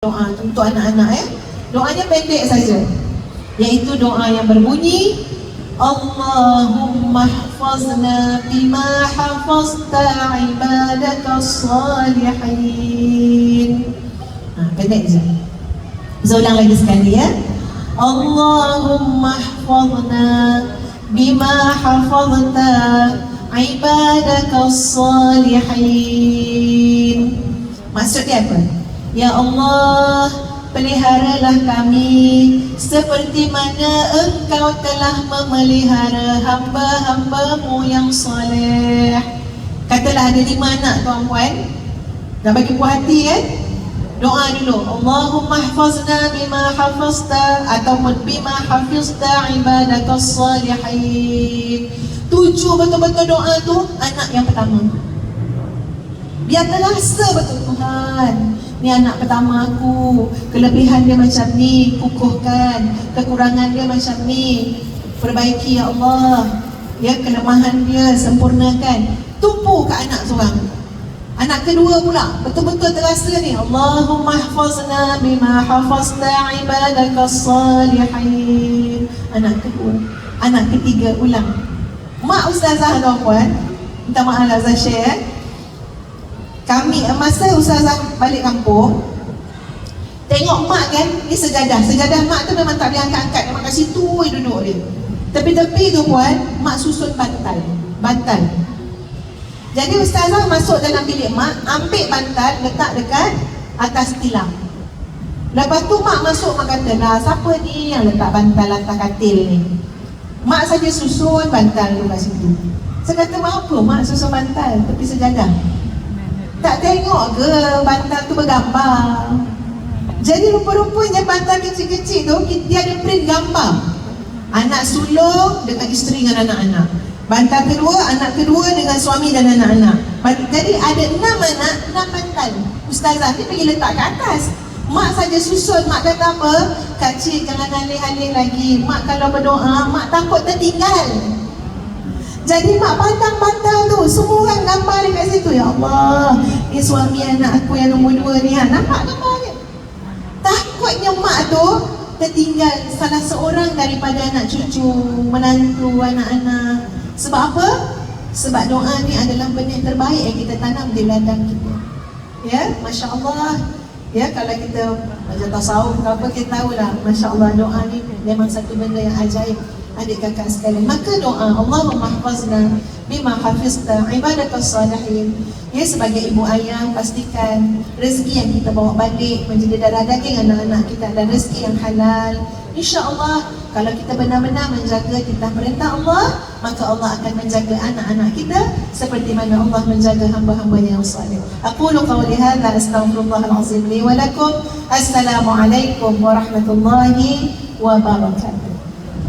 Doa untuk anak-anak doanya pendek saja, iaitu doa yang berbunyi Allahumma hafazna bima hafazta ibadakas salihin. Pendek je. Saya ulang lagi sekali ya. Allahumma hafazna bima hafazta ibadakas salihin. Maksudnya apa? Ya Allah, peliharalah kami seperti mana Engkau telah memelihara hamba-hambamu yang soleh. Katalah ada 5 anak tuan-puan, dah bagi puas hati kan? Doa dulu, Allahumma hafazna bima hafazta ataupun bima hafizta ibadakas salihin. 7 betul-betul doa tu anak yang pertama. Biar terasa betul, Tuhan, ni anak pertama aku, kelebihan dia macam ni, kukuhkan, kekurangan dia macam ni, perbaiki ya Allah, ya, kelemahan dia sempurnakan. Tumpu ke anak seorang. Anak kedua pula betul-betul terasa ni, Allahumma hafazna bima hafazta ibadakas salihin. Anak kedua. Anak ketiga ulang. Mak ustazah tuan-puan, minta maaf lah saya share. Kami masa ustazah balik kampung, tengok mak kan, ni sejadah mak tu memang tak boleh angkat-angkat, memang kat situ duduk dia. Tepi-tepi tu puan, mak susun bantal. Jadi ustazah masuk dalam bilik mak, ambil bantal, letak dekat atas tilam. Lepas tu mak masuk, mak kata lah, siapa ni yang letak bantal atas katil ni? Mak saja susun bantal tu kat situ. Saya kata, mak apa mak susun bantal tepi sejadah? Tak tengok ke bantal tu bergambar? Jadi rupa-rupanya bantal kecil-kecil tu dia ada print gambar anak sulung dengan isteri dan anak-anak. Bantal kedua, anak kedua dengan suami dan anak-anak. Jadi ada 6 anak, 6 bantal. Ustazah ni pergi letak ke atas. Mak saja susun. Mak kata apa? Kak Cik, jangan alih-alih lagi. Mak kalau berdoa, mak takut tertinggal. Jadi mak pandang bantal tu, semua orang gambar dekat situ. Ya Allah, ni suami anak aku yang nombor 2 ni, nampak gambarnya. Takutnya mak tu tertinggal salah seorang daripada anak cucu, menantu, anak-anak. Sebab apa? Sebab doa ni adalah benih terbaik yang kita tanam di ladang kita. Ya, Masya Allah. Ya, kalau kita baca tasawuf ke apa, kita tahulah, Masya Allah, doa ni memang satu benda yang ajaib. Adik kakak sekalian, maka doa Allahumma hafazna bima hafizta ibadakas salihin. Ya, sebagai ibu ayah, pastikan rezeki yang kita bawa balik menjadi darah daging anak-anak kita dan rezeki yang halal. InsyaAllah, kalau kita benar-benar menjaga titah perintah Allah, maka Allah akan menjaga anak-anak kita seperti mana Allah menjaga hamba-hambanya yang salih. Aqulu qawli hadza astaghfirullahalazim li wa lakum. Assalamualaikum warahmatullahi wabarakatuh.